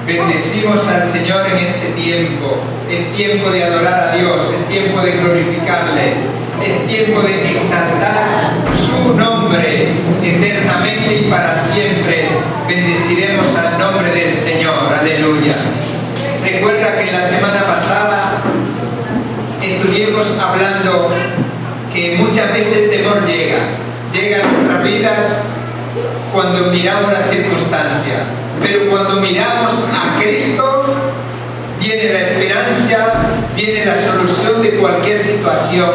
Bendecimos al Señor en este tiempo. Es tiempo de adorar a Dios, es tiempo de glorificarle, es tiempo de exaltar su nombre eternamente y para siempre. Bendeciremos al nombre del Señor. Aleluya. Recuerda que en la semana pasada estuvimos hablando que muchas veces el temor llega a nuestras vidas cuando miramos la circunstancia, pero cuando miramos a Cristo viene la esperanza, viene la solución de cualquier situación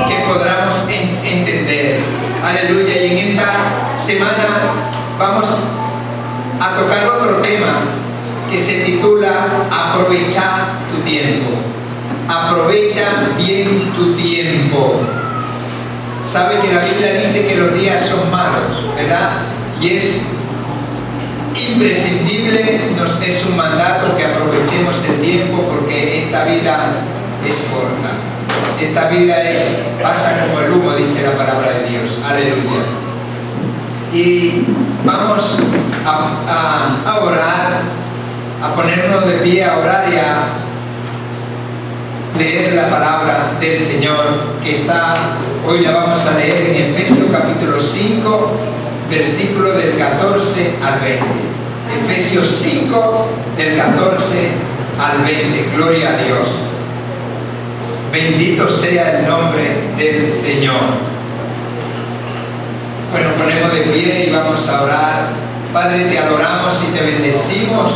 que podamos entender. Aleluya. Y en esta semana vamos a tocar otro tema que se titula Aprovecha tu tiempo. Aprovecha bien tu tiempo. Sabe que la Biblia dice que los días son malos, ¿verdad? Y es imprescindible, es un mandato que aprovechemos el tiempo, porque esta vida es corta. Esta vida pasa como el humo, dice la palabra de Dios. Aleluya. Y vamos a orar, a ponernos de pie, a orar y a leer la palabra del Señor, que hoy la vamos a leer en Efesios capítulo 5, versículo del 14 al 20. Efesios 5, del 14 al 20. Gloria a Dios. Bendito sea el nombre del Señor. Bueno, ponemos de pie y vamos a orar. Padre, te adoramos y te bendecimos.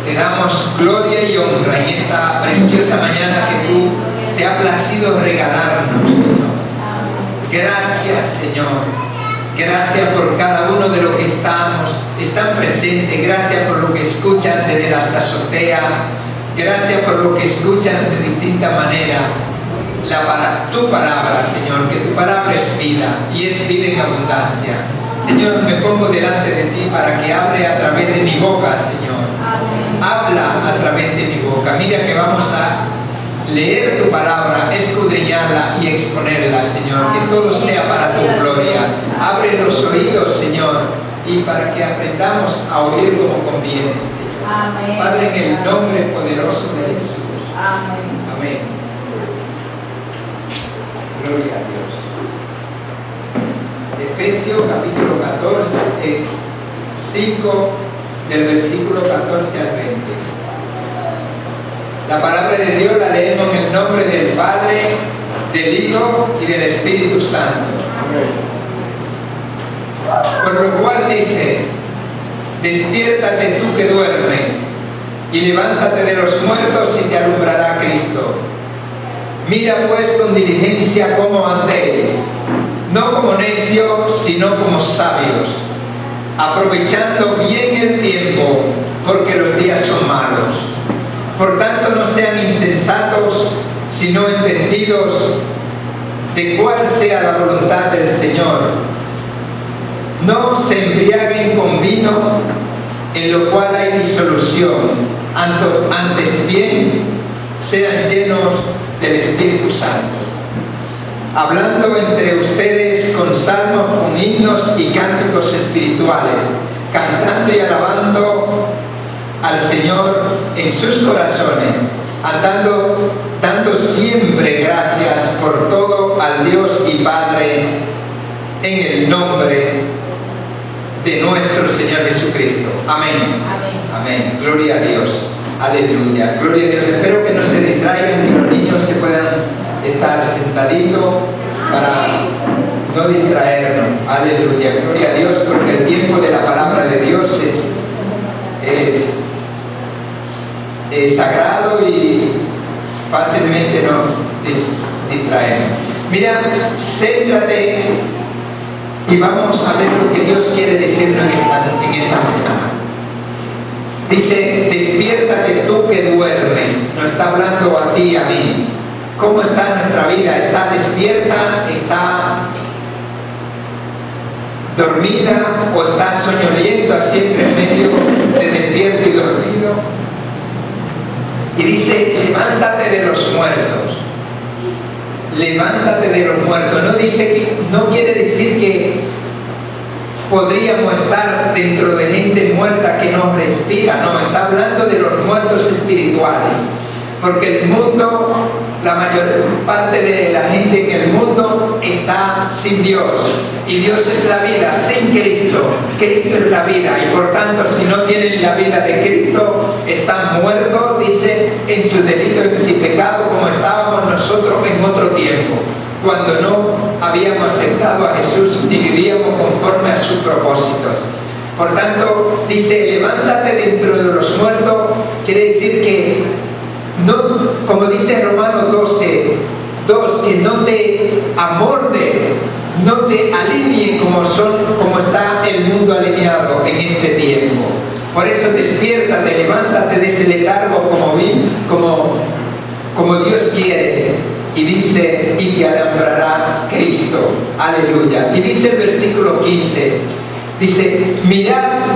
Te damos gloria y honra en esta preciosa mañana que tú te ha placido regalarnos, Señor. Gracias, Señor. Gracias por cada uno de los que están presentes. Gracias por lo que escuchan desde las azoteas. Gracias por lo que escuchan de distinta manera tu palabra, Señor. Que tu palabra es vida y es vida en abundancia. Señor, me pongo delante de ti para que hable a través de mi boca, Señor. Habla a través de mi boca. Mira que vamos a leer tu palabra, escudriñarla y exponerla, Señor. Que todo sea para tu gloria. Abre los oídos, Señor, y para que aprendamos a oír como conviene, Señor. Amén. Padre, en el nombre poderoso de Jesús. Amén. Amén. Gloria a Dios. Efesios capítulo 14, 5, del versículo 14 al 20. La palabra de Dios la leemos en el nombre del Padre, del Hijo y del Espíritu Santo. Por lo cual dice: despiértate tú que duermes, y levántate de los muertos y te alumbrará Cristo. Mira pues con diligencia cómo andéis, no como necios, sino como sabios, aprovechando bien el tiempo, porque los días son malos. Por tanto, no sean insensatos, sino entendidos de cuál sea la voluntad del Señor. No se embriaguen con vino, en lo cual hay disolución, antes bien sean llenos del Espíritu Santo, hablando entre ustedes con salmos, con himnos y cánticos espirituales, cantando y alabando al Señor en sus corazones, dando siempre gracias por todo al Dios y Padre, en el nombre de nuestro Señor Jesucristo. Amén. Amén. Gloria a Dios. Aleluya. Gloria a Dios. Espero que no se distraigan, que los niños se puedan estar sentaditos para no distraernos. Aleluya. Gloria a Dios, porque el tiempo de la palabra de Dios es sagrado y fácilmente nos distraemos. Mira, céntrate y vamos a ver lo que Dios quiere decirnos en esta mañana. Dice: despiértate tú que duermes. No está hablando a ti y a mí. ¿Cómo está nuestra vida? ¿Está despierta? ¿Está dormida? ¿O está soñoliento así entre medio de despierto y dormido? Y dice: levántate de los muertos. Levántate de los muertos. No quiere decir podríamos estar dentro de gente muerta que no respira. No, está hablando de los muertos espirituales. Porque el mundo, la mayor parte de la gente en el mundo está sin Dios. Y Dios es la vida, sin Cristo. Cristo es la vida. Y por tanto, si no tienen la vida de Cristo, están muertos, dice, en su delito y en su pecado, como estábamos nosotros en otro tiempo, cuando no habíamos aceptado a Jesús ni vivíamos conforme a sus propósitos. Por tanto, dice, levántate dentro de los muertos, quiere decir que no, como dice Romanos 12:2, que no te amorde, no te alinee como está el mundo alineado en este tiempo. Por eso despiértate, levántate de ese letargo como Dios quiere. Y dice, y te alumbrará Cristo. Aleluya. Y dice el versículo 15, dice, mirad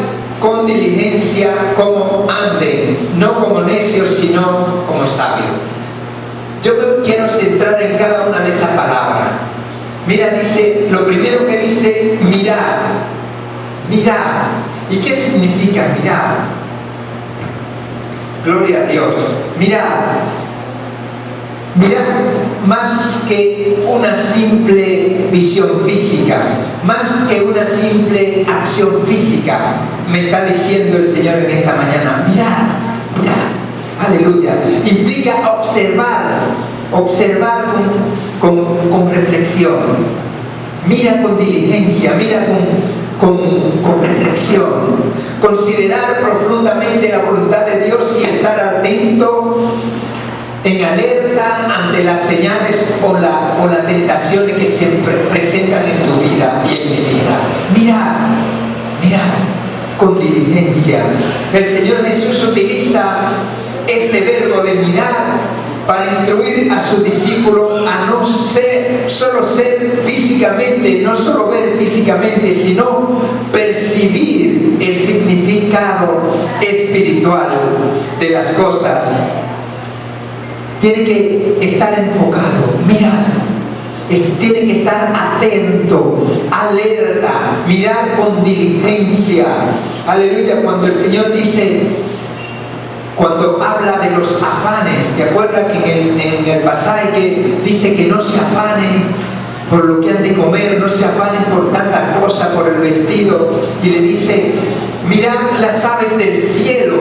con diligencia cómo anden, no como necios, sino como sabios. Yo me quiero centrar en cada una de esas palabras. Mira, dice, lo primero que dice, mirad. Mirad. ¿Y qué significa mirar? Gloria a Dios. Mirad. Mirad, más que una simple visión física, más que una simple acción física, me está diciendo el Señor en esta mañana, mirad, mirad, aleluya. Implica observar con reflexión. Mira con diligencia, mira con reflexión. Considerar profundamente la voluntad de Dios y estar atento, en alerta ante las señales o las tentaciones que se presentan en tu vida y en mi vida. Mirad con diligencia. El Señor Jesús utiliza este verbo de mirar para instruir a sus discípulos a no solo ser físicamente, no solo ver físicamente, sino percibir el significado espiritual de las cosas. Tiene que estar enfocado, mirar, tiene que estar atento, alerta, mirar con diligencia. Aleluya, cuando el Señor dice, cuando habla de los afanes, ¿te acuerdas que en el pasaje que dice que no se afanen por lo que han de comer, no se afanen por tantas cosas, por el vestido? Y le dice, mirad las aves del cielo,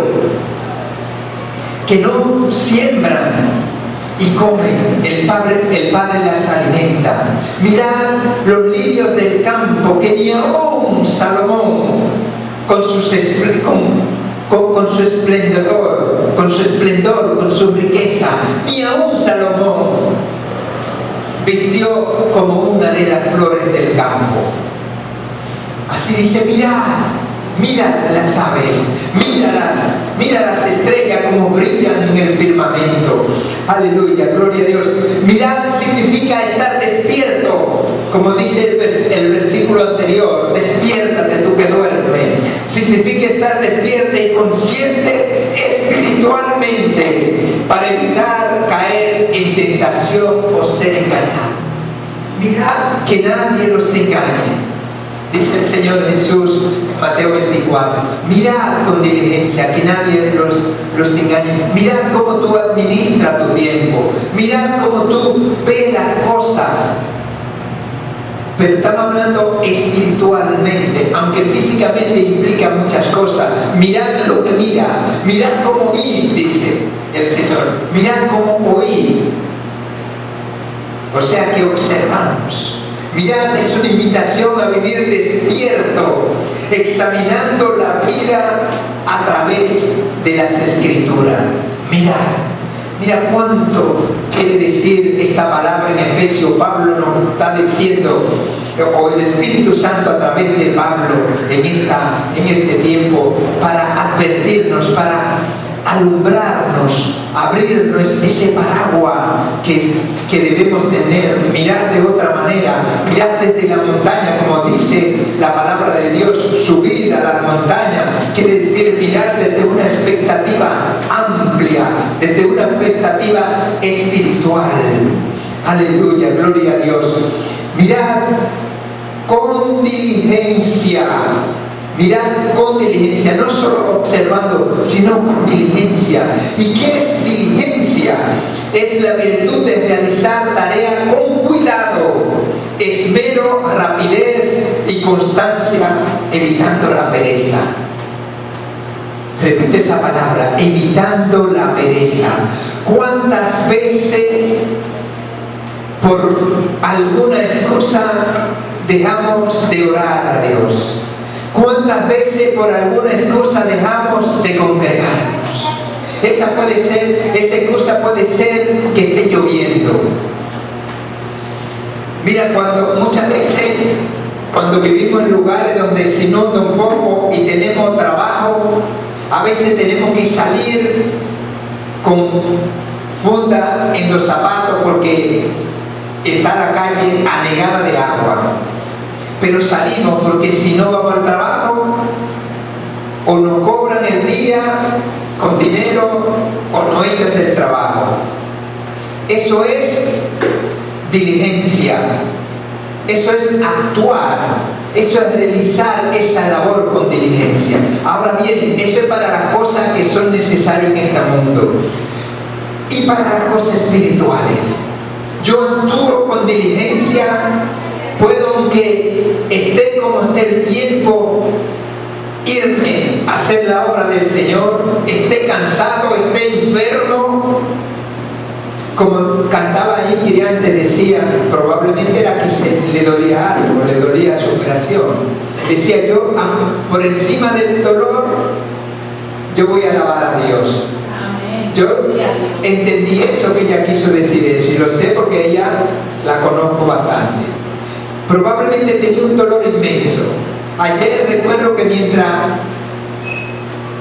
que no siembran y comen, el Padre las alimenta. Mirad los lirios del campo, que ni aún Salomón, con su esplendor, con su riqueza, ni aún Salomón vistió como una de las flores del campo. Así dice, mirad las aves, mira las estrellas como brillan en el firmamento. Aleluya, gloria a Dios. Mirar significa estar despierto, como dice el versículo anterior, despiértate tú que duermes. Significa estar despierto y consciente espiritualmente para evitar caer en tentación o ser engañado. Mirad que nadie los engañe. Dice el Señor Jesús en Mateo 24, mirad con diligencia, que nadie los engañe. Mirad cómo tú administras tu tiempo. Mirad cómo tú ves las cosas. Pero estamos hablando espiritualmente, aunque físicamente implica muchas cosas. Mirad lo que mirad cómo oís, dice el Señor. Mirad cómo oís. O sea que observamos. Mirad, es una invitación a vivir despierto, examinando la vida a través de las Escrituras. Mira cuánto quiere decir esta palabra en Efesios. Pablo nos está diciendo, o el Espíritu Santo a través de Pablo en este tiempo, para advertirnos, para alumbrarnos, abrirnos ese paraguas que debemos tener. Mirar de otra manera, mirar desde la montaña, como dice la palabra de Dios, subir a la montaña, quiere decir mirar desde una expectativa amplia, desde una expectativa espiritual. Aleluya, gloria a Dios. Mirad con diligencia. Mirad con diligencia, no solo observando, sino con diligencia. ¿Y qué es diligencia? Es la virtud de realizar tarea con cuidado, esmero, rapidez y constancia, evitando la pereza. Repito esa palabra, evitando la pereza. ¿Cuántas veces por alguna excusa dejamos de orar a Dios? ¿Cuántas veces por alguna excusa dejamos de congregarnos? Esa excusa puede ser que esté lloviendo. Mira, muchas veces cuando vivimos en lugares donde se inunda un poco y tenemos trabajo, a veces tenemos que salir con funda en los zapatos porque está la calle anegada de agua. Pero salimos porque si no vamos al trabajo, o nos cobran el día con dinero o nos echan del trabajo. Eso es diligencia, eso es actuar, eso es realizar esa labor con diligencia. Ahora bien, eso es para las cosas que son necesarias en este mundo. Y para las cosas espirituales, yo actúo con diligencia. Puedo, aunque esté como esté el tiempo, irme a hacer la obra del Señor, esté cansado, esté enfermo. Como cantaba ahí Kiriante, decía, probablemente era que le dolía algo, le dolía su operación. Decía yo, por encima del dolor, yo voy a alabar a Dios. Yo entendí eso que ella quiso decir eso, y lo sé porque ella la conozco bastante. Probablemente tenía un dolor inmenso. Ayer recuerdo que mientras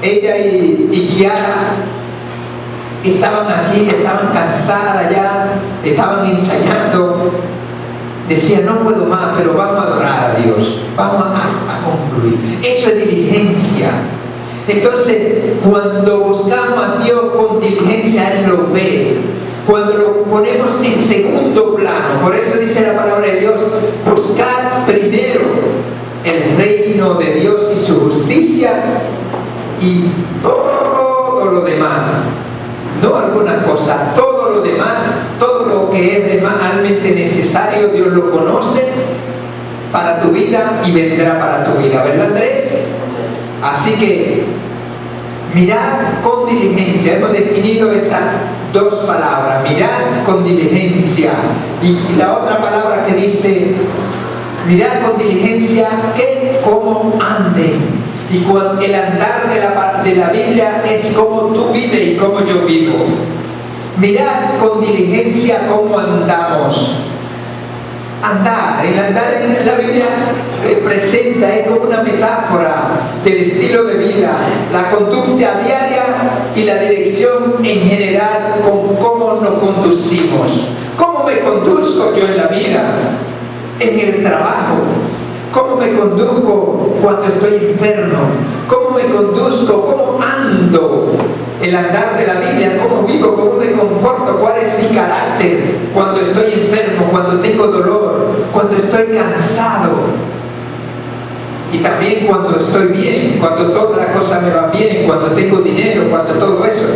ella y Kiara estaban aquí, estaban cansadas ya, estaban ensayando, decía, no puedo más, pero vamos a adorar a Dios, vamos a concluir. Eso es diligencia. Entonces, cuando buscamos a Dios con diligencia, Él lo ve. Cuando lo ponemos en segundo plano, por eso dice la palabra de Dios, buscar primero el reino de Dios y su justicia, y todo lo demás, no alguna cosa, todo lo demás, todo lo que es realmente necesario, Dios lo conoce para tu vida y vendrá para tu vida, ¿verdad, Andrés? Así que mirad con diligencia. Hemos definido esas dos palabras, mirad con diligencia, y la otra palabra que dice mirad con diligencia que como anden. Y el andar de la Biblia es como tú vives y como yo vivo. Mirad con diligencia cómo andamos. El andar en la Biblia representa, es como una metáfora del estilo de vida, la conducta diaria y la dirección en general con cómo nos conducimos. ¿Cómo me conduzco yo en la vida? En el trabajo. ¿Cómo me conduzco cuando estoy enfermo? ¿Cómo me conduzco? ¿Cómo ando? El andar de la Biblia, ¿cómo vivo? ¿Cómo me comporto? ¿Cuál es mi carácter cuando estoy enfermo, cuando tengo dolor, cuando estoy cansado? Y también cuando estoy bien, cuando todas las cosas me van bien, cuando tengo dinero, cuando todo eso.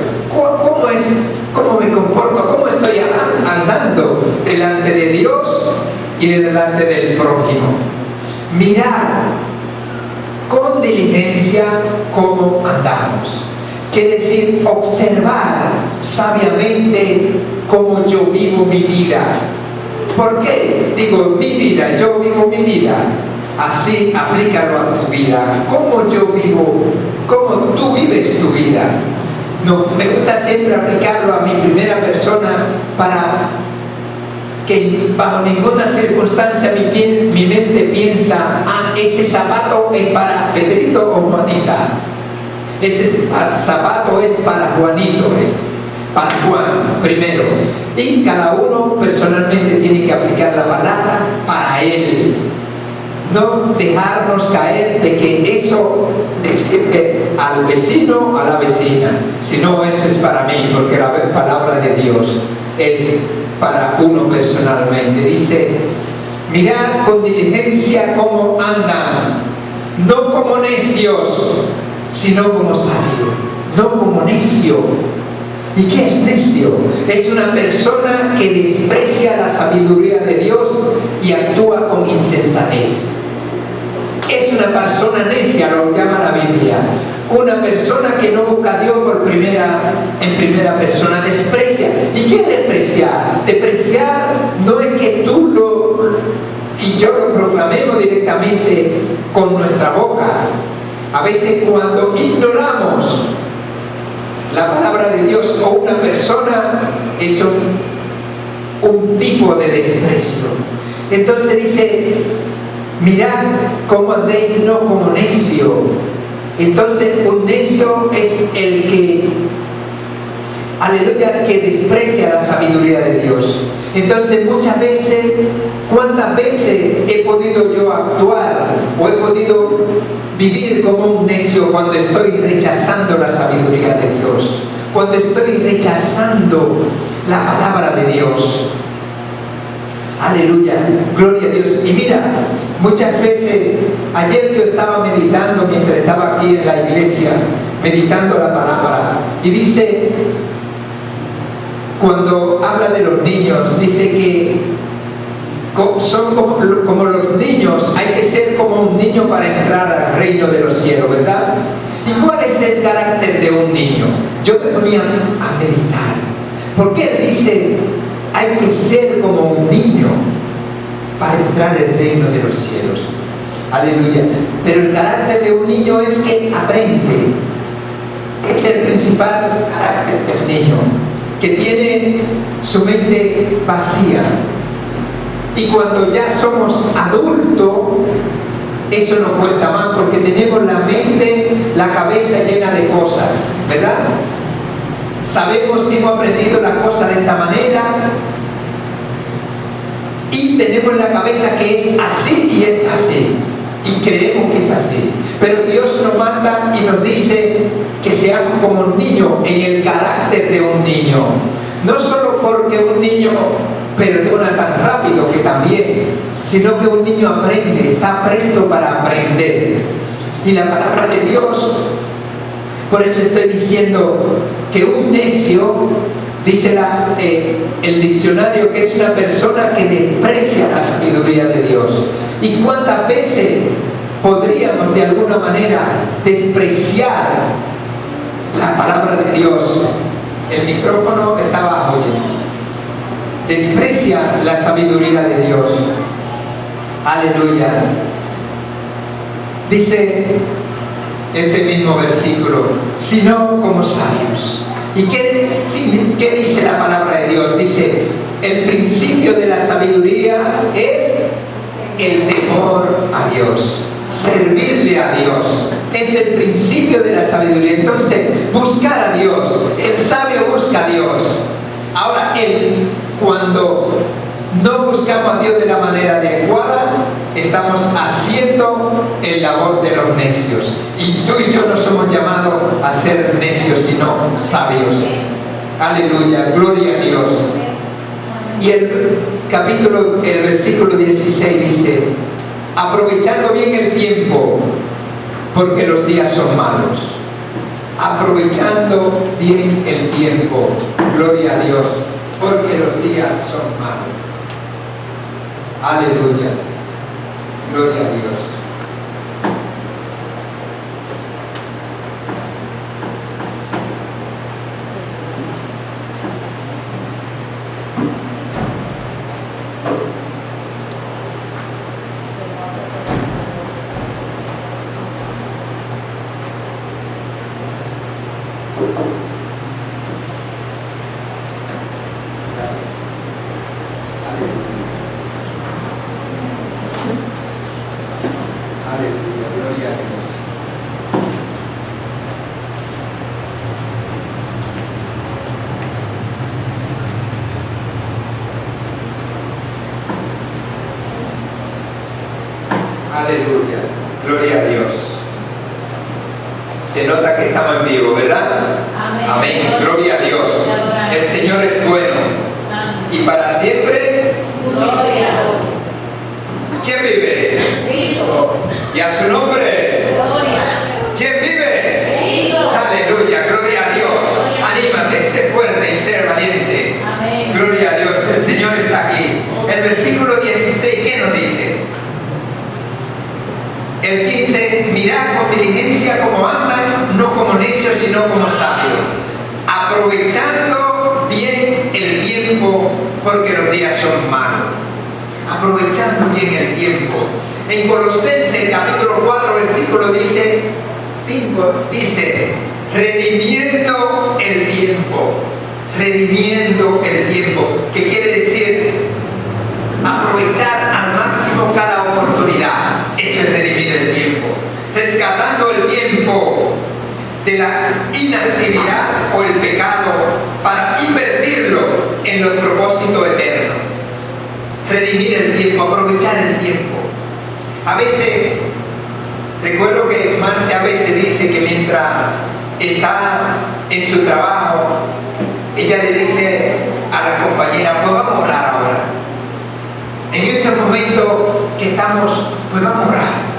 ¿Cómo me comporto? ¿Cómo estoy andando delante de Dios y delante del prójimo? Mirar con diligencia cómo andamos. Quiere decir observar sabiamente cómo yo vivo mi vida. ¿Por qué? Digo mi vida, yo vivo mi vida. Así aplícalo a tu vida. ¿Cómo yo vivo? ¿Cómo tú vives tu vida? No, me gusta siempre aplicarlo a mi primera persona para que bajo ninguna circunstancia mi mente piensa, ese zapato es para Pedrito o Juanita. Ese zapato es para Juanito, es para Juan primero. Y cada uno personalmente tiene que aplicar la palabra para él. No dejarnos caer de que eso decirle al vecino, a la vecina, sino eso es para mí, porque la palabra de Dios es para uno personalmente. Dice, Mirad con diligencia cómo andan, no como necios, sino como sabios, no como necio. ¿Y qué es necio? Es una persona que desprecia la sabiduría de Dios y actúa con insensatez. Es una persona necia, lo llama la Biblia. Una persona que no busca a Dios en primera persona, desprecia. ¿Y qué es despreciar? Despreciar no es que tú y yo lo proclamemos directamente con nuestra boca. A veces cuando ignoramos la palabra de Dios o una persona, es un tipo de desprecio. Entonces dice, mirad cómo andéis, no como necio. Entonces un necio es el que, aleluya, que desprecia la sabiduría de Dios. Entonces muchas veces, ¿cuántas veces he podido yo actuar o he podido vivir como un necio cuando estoy rechazando la sabiduría de Dios? Cuando estoy rechazando la palabra de Dios. Aleluya, gloria a Dios. Y mira, muchas veces, ayer yo estaba meditando mientras estaba aquí en la iglesia, meditando la palabra, y dice, cuando habla de los niños, dice que son como los niños, hay que ser como un niño para entrar al reino de los cielos, ¿verdad? ¿Y cuál es el carácter de un niño? Yo me ponía a meditar, porque él dice, hay que ser como un niño para entrar al reino de los cielos. Aleluya. Pero el carácter de un niño es que aprende. Es el principal carácter del niño, que tiene su mente vacía. Y cuando ya somos adultos, eso nos cuesta más porque tenemos la mente, la cabeza llena de cosas, ¿verdad? Sabemos que hemos aprendido las cosas de esta manera y tenemos en la cabeza que es así y es así y creemos que es así. Pero Dios nos manda y nos dice que seamos como un niño, en el carácter de un niño. No solo porque un niño perdona tan rápido, que también, sino que un niño aprende, está presto para aprender. Y la palabra de Dios, por eso estoy diciendo que un necio, dice el diccionario, que es una persona que desprecia la sabiduría de Dios. ¿Y cuántas veces podríamos de alguna manera despreciar la palabra de Dios? El micrófono está bajo ya. Desprecia la sabiduría de Dios. Aleluya. Dice este mismo versículo, sino como sabios. ¿Y qué dice la palabra de Dios? Dice, el principio de la sabiduría es el temor a Dios, servirle a Dios. Es el principio de la sabiduría. Entonces, buscar a Dios. El sabio busca a Dios. Ahora, cuando no buscamos a Dios de la manera adecuada, estamos haciendo el labor de los necios. Y tú y yo no somos llamados a ser necios, sino sabios. Aleluya, gloria a Dios. Y el versículo 16 dice, aprovechando bien el tiempo, porque los días son malos. Aprovechando bien el tiempo, gloria a Dios, porque los días son malos. Aleluya, gloria a Dios. Aleluya, gloria a Dios. Se nota que estamos en vivo, ¿verdad? Amén. Amén. Gloria a Dios. El Señor es bueno y para siempre su misericordia. ¿Quién vive? Cristo. Y a su nombre. Gloria. ¿Quién vive? Cristo. Aleluya, gloria a Dios. Anímate, sé fuerte y sé valiente. Amén. Gloria a Dios, el Señor está aquí. El versículo 16, ¿qué nos dice? El 15, mirad con diligencia cómo andan, no como necios, sino como sabios, aprovechando bien el tiempo, porque los días son malos. Aprovechando bien el tiempo. En Colosenses capítulo 4, versículo 5, dice, redimiendo el tiempo. Redimiendo el tiempo. ¿Qué quiere decir? Aprovechar al máximo cada oportunidad. Eso es redimir el tiempo. Rescatando el tiempo de la inactividad o el pecado para invertirlo en los propósitos eternos. Redimir el tiempo, aprovechar el tiempo. A veces, recuerdo que Marcia a veces dice que mientras está en su trabajo, ella le dice a la compañera, pues vamos a orar ahora. En ese momento que estamos, pues vamos a orar.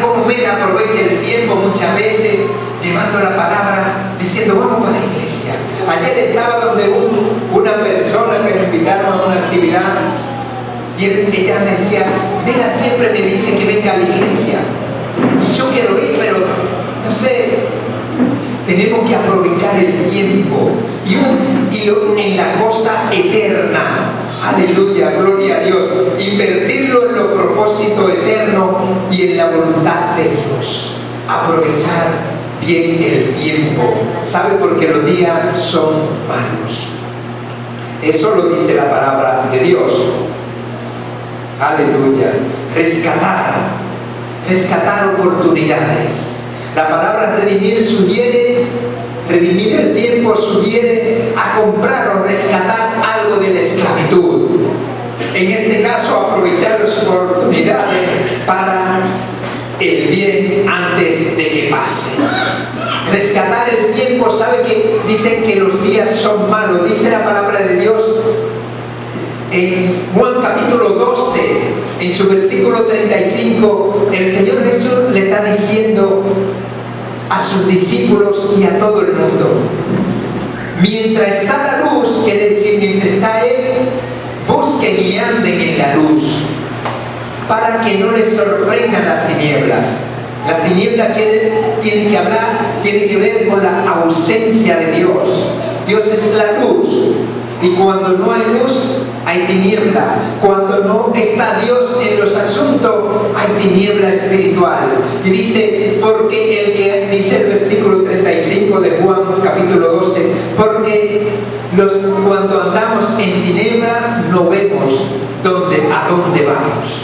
Cómo Mela aprovecha el tiempo muchas veces llevando la palabra, diciendo vamos para la iglesia. Ayer estaba donde una persona que nos invitaron a una actividad y ella me decía, Mela siempre me dice que venga a la iglesia y yo quiero ir, pero no sé, tenemos que aprovechar el tiempo y en la cosa eterna. Aleluya, gloria a Dios. Invertirlo en los propósitos eternos y en la voluntad de Dios. Aprovechar bien el tiempo. ¿Sabe? Porque los días son malos. Eso lo dice la palabra de Dios. Aleluya. Rescatar oportunidades. La palabra redimir sugiere, redimir el tiempo sugiere a comprar o rescatar algo de la esclavitud. En este caso, aprovechar las oportunidades para el bien antes de que pase. Rescatar el tiempo, ¿sabe que dicen que los días son malos? Dice la palabra de Dios en Juan capítulo 12, en su versículo 35, el Señor Jesús le está diciendo a sus discípulos y a todo el mundo, mientras está la luz, quiere decir, mientras está Él, busquen y anden en la luz, para que no les sorprendan las tinieblas. La tiniebla tiene que hablar, tiene que ver con la ausencia de Dios. Dios es la luz. Y cuando no hay luz, hay tiniebla. Cuando no está Dios en los asuntos, hay tiniebla espiritual. Y dice, porque dice el versículo 35 de Juan capítulo 12, porque cuando andamos en tiniebla no vemos a dónde vamos.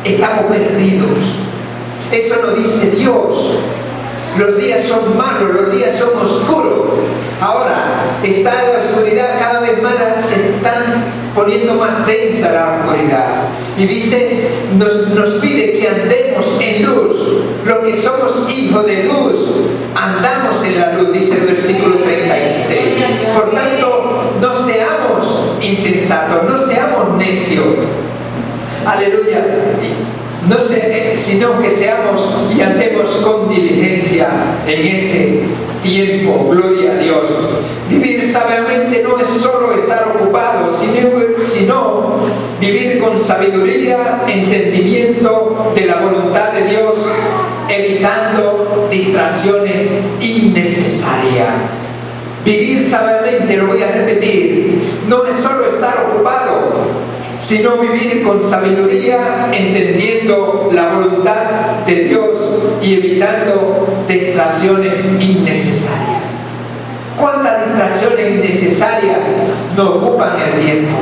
Estamos perdidos. Eso lo dice Dios. Los días son malos, los días son oscuros. Ahora está la oscuridad cada vez más, se están poniendo más densa la oscuridad. Y dice, nos pide que andemos en luz. Los que somos hijos de luz, andamos en la luz, dice el versículo 36. Por tanto, no seamos insensatos, no seamos necios. Aleluya. No sé, sino que seamos y andemos con diligencia en este tiempo. Gloria a Dios. Vivir sabiamente no es solo estar ocupado, sino vivir con sabiduría, entendimiento de la voluntad de Dios, evitando distracciones innecesarias. Vivir sabiamente, lo voy a repetir, no es solo estar ocupado, sino vivir con sabiduría, entendiendo la voluntad de Dios y evitando distracciones innecesarias. ¿Cuántas distracciones innecesarias nos ocupan el tiempo?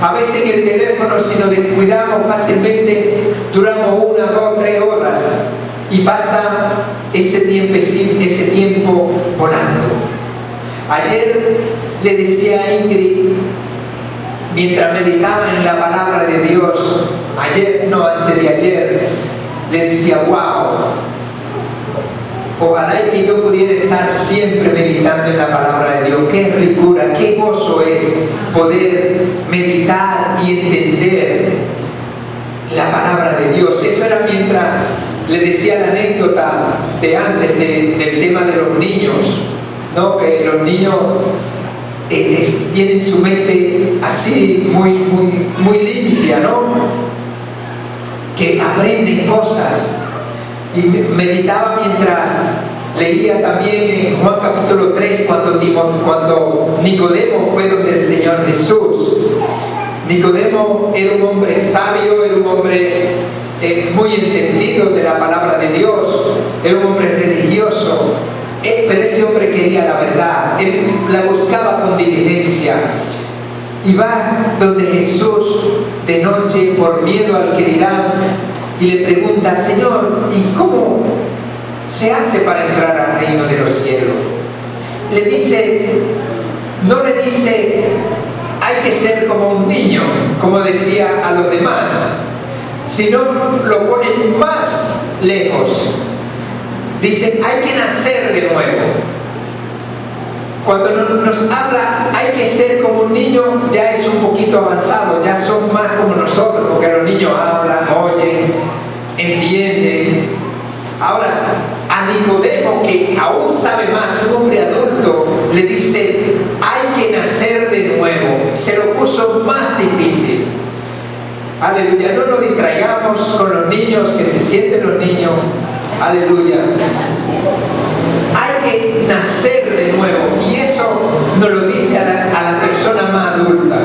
A veces en el teléfono, si nos descuidamos fácilmente, duramos 1, 2, 3 horas y pasa ese tiempo volando. Ayer le decía a Ingrid, mientras meditaba en la palabra de Dios, antes de ayer, le decía, wow, ojalá que yo pudiera estar siempre meditando en la palabra de Dios. Qué ricura, qué gozo es poder meditar y entender la palabra le decía la anécdota de antes del tema de los niños, ¿no? Que los niños tienen su mente así muy limpia, ¿no? Que aprenden cosas. Y meditaba mientras leía también en Juan capítulo 3 cuando Nicodemo fue donde el Señor Jesús. Nicodemo era un hombre sabio, era un hombre muy entendido de la palabra de Dios, era un hombre religioso, pero ese hombre quería la verdad, él la buscaba con diligencia. Y va donde Jesús de noche por miedo al que dirán y le pregunta: Señor, ¿y cómo se hace para entrar al reino de los cielos? No le dice hay que ser como un niño, como decía a los demás, sino lo pone más lejos. Dice, hay que nacer de nuevo. Cuando nos habla hay que ser como un niño, ya es un poquito avanzado, ya son más como nosotros, porque los niños hablan, oyen, entienden. Ahora, a Nicodemo, que aún sabe más, un hombre adulto, le dice, hay que nacer de nuevo. Se lo puso más difícil. Aleluya, no nos distraigamos con los niños, que se sienten los niños. Aleluya. Hay que nacer de nuevo. Y eso nos lo dice a la persona más adulta.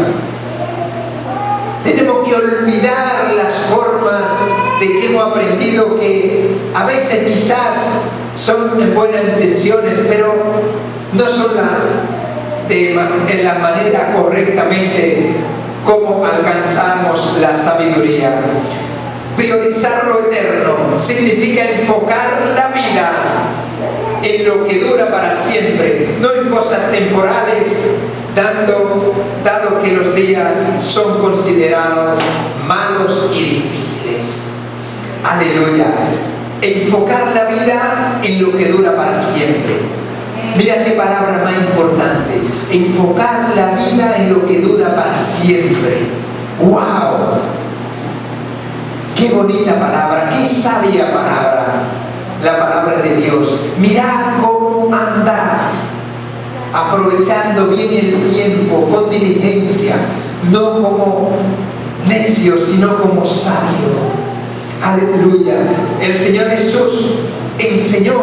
Tenemos que olvidar las formas de que hemos aprendido, que a veces quizás son en buenas intenciones, pero no son en la manera correctamente como alcanzamos la sabiduría. Priorizar lo eterno significa enfocar la vida en lo que dura para siempre, no en cosas temporales, dado que los días son considerados malos y difíciles. Aleluya. Enfocar la vida en lo que dura para siempre. Mira qué palabra más importante. Enfocar la vida en lo que dura para siempre. ¡Wow! Qué bonita palabra, qué sabia palabra. La palabra de Dios. Mirad cómo andar, aprovechando bien el tiempo, con diligencia, no como necio, sino como sabio. Aleluya. El Señor Jesús enseñó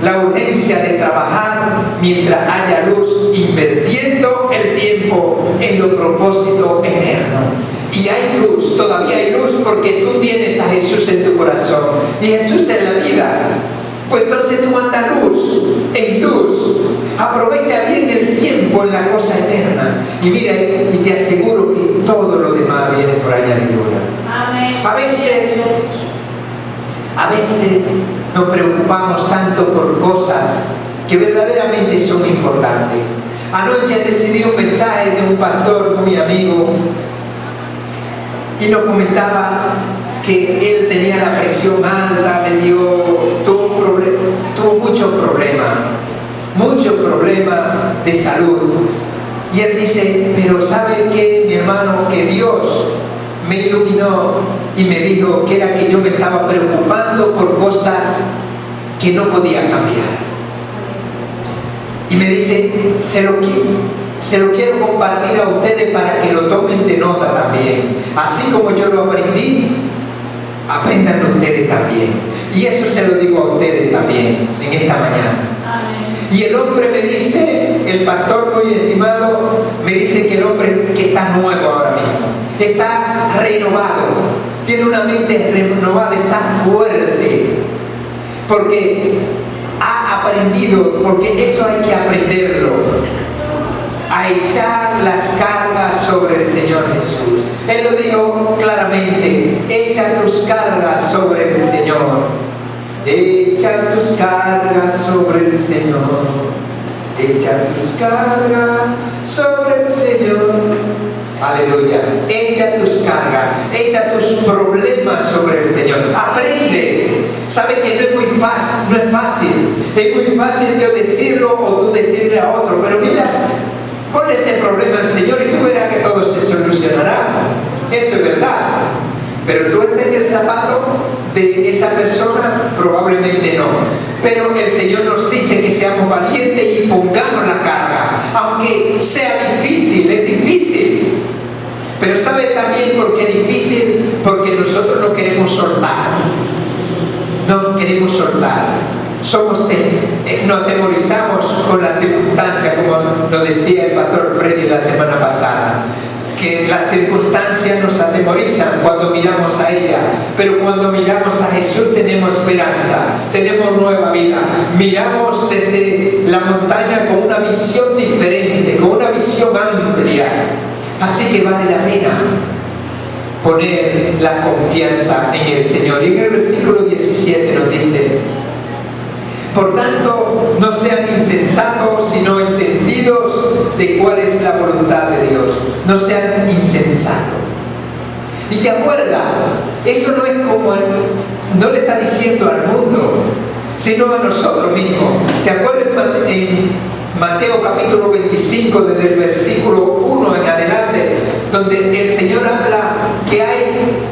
la urgencia de trabajar mientras haya luz, invirtiendo el tiempo en los propósitos eternos. Y hay luz, todavía hay luz, porque tú tienes a Jesús en tu corazón. Y Jesús es la vida. Pues entonces tú andas en luz. Aprovecha bien el tiempo en la cosa eterna. Y mira, y te aseguro que todo lo demás viene por añadidura. Amén. A veces nos preocupamos tanto por cosas que verdaderamente son importantes. Anoche recibí un mensaje de un pastor muy amigo y nos comentaba que él tenía la presión alta, tuvo muchos problemas de salud. Y él dice, pero ¿sabe qué, mi hermano? Que Dios me iluminó y me dijo que era que yo me estaba preocupando por cosas que no podía cambiar. Y me dice, se lo quiero compartir a ustedes para que lo tomen de nota también. Así como yo lo aprendí, aprendan ustedes también. Y eso se lo digo a ustedes también en esta mañana. Amén. Y el hombre me dice, el pastor muy estimado, me dice que el hombre que está nuevo ahora mismo, está renovado, tiene una mente renovada, está fuerte, porque ha aprendido, porque eso hay que aprenderlo, a echar las cargas sobre el Señor Jesús. Él lo dijo claramente, echa tus cargas sobre el Señor. Echa tus cargas sobre el Señor. Echa tus cargas sobre el Señor. Aleluya. Echa tus cargas, echa tus problemas sobre el Señor. Aprende. Sabe que no es fácil. Es muy fácil yo decirlo o tú decirle a otro, pero mira, ponle ese problema al Señor y tú verás que todo se solucionará. Eso es verdad. Pero tú estás en el zapato de esa persona? Probablemente no. Pero el Señor nos dice que seamos valientes y pongamos la carga. Aunque sea difícil, es difícil. Pero ¿sabe también por qué es difícil? Porque nosotros no queremos soltar. No queremos soltar. Nos atemorizamos con las circunstancias, como nos decía el pastor Freddy la semana pasada, que las circunstancias nos atemorizan cuando miramos a ella, pero cuando miramos a Jesús tenemos esperanza, tenemos nueva vida. Miramos desde la montaña con una visión diferente, con una visión amplia. Así que vale la pena poner la confianza en el Señor. Y en el versículo 17 nos dice: por tanto, no sean insensatos, sino entendidos de cuál es la voluntad de Dios. No sean insensatos. Y te acuerdas, eso no es como, no le está diciendo al mundo, sino a nosotros mismos. ¿Te acuerdas en Mateo capítulo 25, desde el versículo 1 en adelante, donde el Señor habla que hay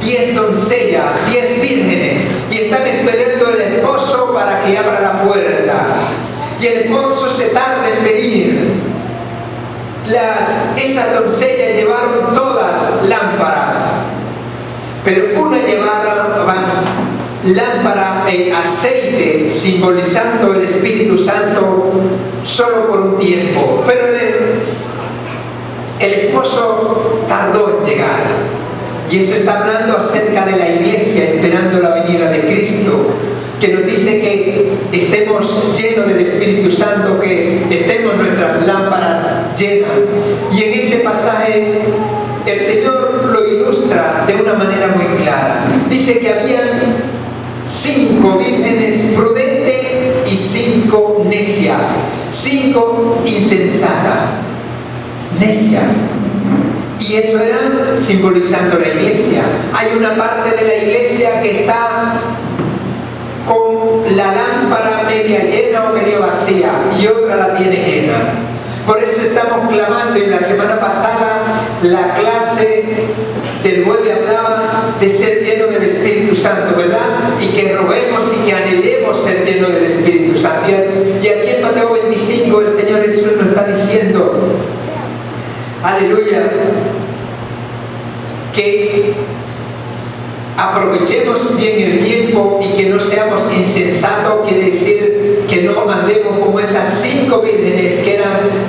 10 doncellas, 10 vírgenes, y están esperando el esposo para que abra la puerta, y el esposo se tarda en venir? Esas doncellas llevaron todas lámparas, pero una llevaba lámpara en aceite, simbolizando el Espíritu Santo solo por un tiempo, pero el esposo tardó en llegar. Y eso está hablando acerca de la iglesia, esperando la venida de Cristo, que nos dice que estemos llenos del Espíritu Santo, que estemos nuestras lámparas llenas. Y en ese pasaje el Señor lo ilustra de una manera muy clara. Dice que habían 5 vírgenes prudentes y 5 necias, 5 insensatas, necias. Y eso era simbolizando la iglesia. Hay una parte de la iglesia que está con la lámpara media llena o media vacía, y otra la tiene llena. Por eso estamos clamando. En la semana pasada la clase del jueves hablaba de ser lleno del Espíritu Santo, ¿verdad? Y que roguemos y que anhelemos ser lleno del Espíritu Santo. Y aquí en Mateo 25 el Señor Jesús nos está diciendo, aleluya, que aprovechemos bien el tiempo y que no seamos insensatos. Quiere decir que no andemos como esas 5 vírgenes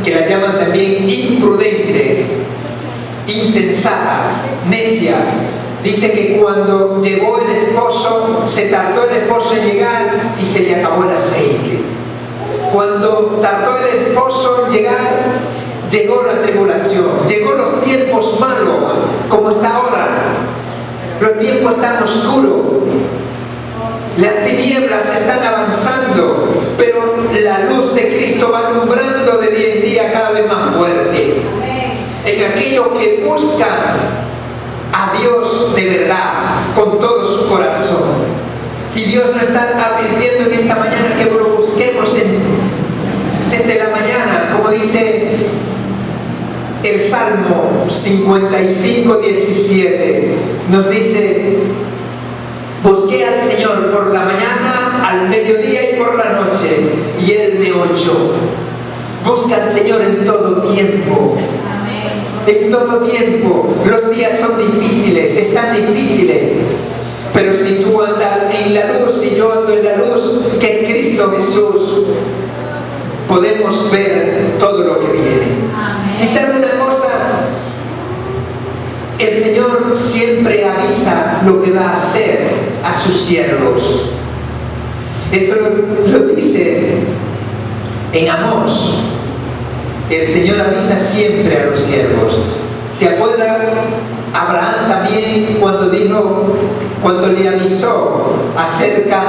que las llaman también imprudentes, insensatas, necias. Dice que cuando llegó el esposo, se tardó el esposo en llegar y se le acabó el aceite. Cuando tardó el esposo en llegar, llegó la tribulación, llegó los tiempos malos, como está ahora. Los tiempos están oscuros, las tinieblas están avanzando, pero la luz de Cristo va alumbrando de día en día cada vez más fuerte en aquellos que buscan a Dios de verdad, con todo su corazón. Y Dios nos está advirtiendo en esta mañana que lo busquemos desde la mañana, como dice el Salmo 55, 17, nos dice: busqué al Señor por la mañana, al mediodía y por la noche, y Él me oyó. Busca al Señor en todo tiempo. En todo tiempo. Los días son difíciles, están difíciles, pero si tú andas en la luz y yo ando en la luz, que es Cristo Jesús, podemos ver todo lo que viene. Y sabe una cosa, el Señor siempre avisa lo que va a hacer a sus siervos. Eso lo dice en Amós. El Señor avisa siempre a los siervos. ¿Te acuerdas? Abraham también cuando le avisó acerca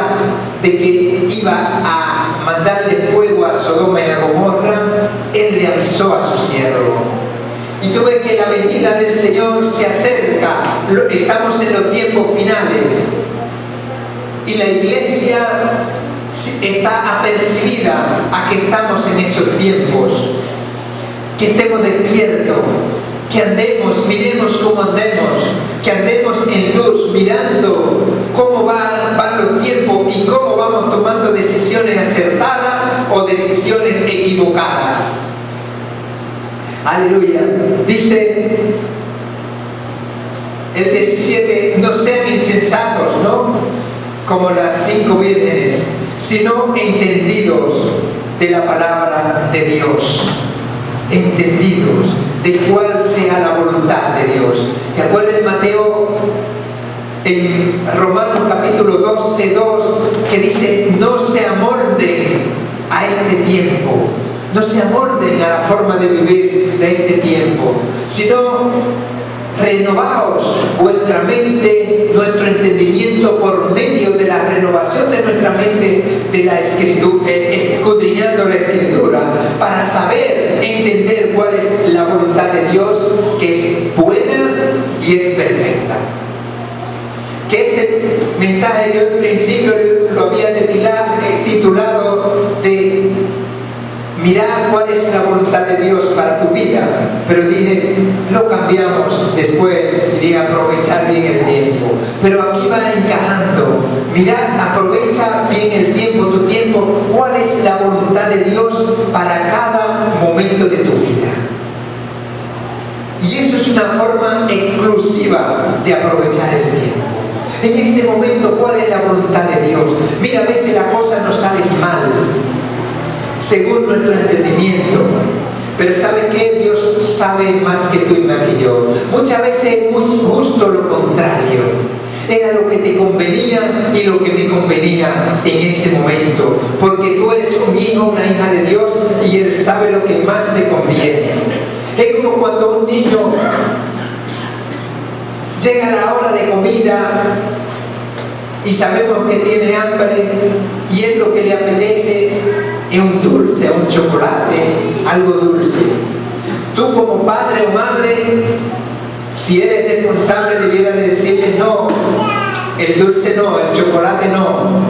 de que iba a mandarle fuego a Sodoma y a Gomorra, Él le avisó a su siervo. Y tú ves que la venida del Señor se acerca, estamos en los tiempos finales, y la iglesia está apercibida a que estamos en esos tiempos, que estemos despiertos, que andemos, miremos cómo andemos, que andemos en luz, mirando cómo van los tiempos y cómo vamos tomando decisiones acertadas o decisiones equivocadas. Aleluya. Dice el 17, no sean insensatos, ¿no? Como las 5 vírgenes, sino entendidos de la palabra de Dios. Entendidos de cuál sea la voluntad de Dios. ¿Te acuerdas en Mateo, en Romanos capítulo 12:2, que dice, no se amolden a este tiempo, no se amolden a la forma de vivir de este tiempo, sino renovaos vuestra mente, nuestro entendimiento por medio de la renovación de nuestra mente, de la escritura, escudriñando la escritura, para saber entender cuál es la voluntad de Dios, que es buena y es perfecta. Que este mensaje yo en principio lo había titulado de mirar cuál es la voluntad de Dios para tu vida, pero dije, lo cambiamos después y dije aprovechar bien el tiempo. Pero aquí va encajando, mirar, aprovecha bien el tiempo, tu tiempo, cuál es la voluntad de Dios para cada momento de tu vida. Y eso es una forma exclusiva de aprovechar el tiempo. En este momento, ¿cuál es la voluntad de Dios? Mira, a veces las cosas nos salen mal, según nuestro entendimiento, pero ¿sabe qué? Dios sabe más que tú y más que yo. Muchas veces es justo lo contrario. Era lo que te convenía y lo que me convenía en ese momento, porque tú eres un hijo, una hija de Dios, y Él sabe lo que más te conviene. Es como cuando un niño llega la hora de comida y sabemos que tiene hambre y es lo que le apetece, es un dulce, un chocolate, algo dulce. Tú como padre o madre, si eres responsable, debieras de decirle no, el dulce no, el chocolate no.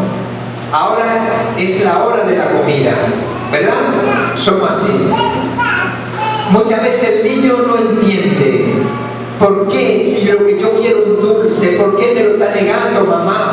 Ahora es la hora de la comida, ¿verdad? Somos así. Muchas veces el niño no entiende. ¿Por qué? Si lo que yo quiero es un dulce, ¿por qué me lo está negando mamá